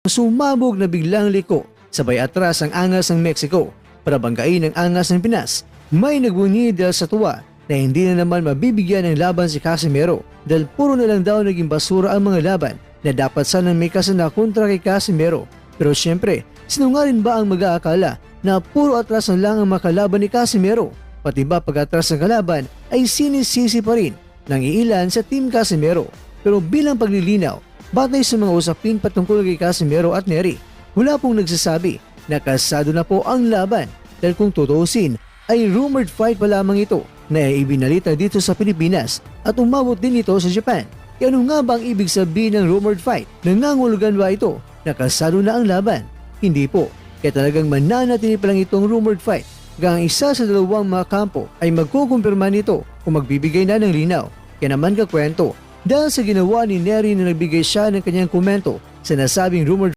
sumabog na biglang liko. Sabay atras ang angas ng Mexico para banggain ang angas ng Pinas. May nagbunyi dahil sa tuwa na hindi na naman mabibigyan ng laban si Casimero dahil puro na lang daw naging basura ang mga laban na dapat sanang may kasana kontra kay Casimero. Pero syempre, sinungaling ba ang mag-aakala na puro atras na lang ang makalaban ni Casimero? Pati ba pag-atras ng kalaban ay sinisisi pa rin ng iilan sa Team Casimero? Pero bilang paglilinaw, batay sa mga usapin patungkol kay Casimero at Nery, wala pong nagsasabi na kasado na po ang laban dahil kung tutuusin ay rumored fight pa lamang ito na ibinalita dito sa Pilipinas at umabot din ito sa Japan. E ano nga ba ang ibig sabihin ng rumored fight? Nangangulugan ba ito na kasado na ang laban? Hindi po, kaya talagang mananatili pa lang itong rumored fight hanggang isa sa dalawang mga kampo ay magkukumpirma nito kung magbibigay na ng linaw. Kaya naman kakwento, dahil sa ginawa ni Nery na nagbigay siya ng kanyang komento sa nasabing rumored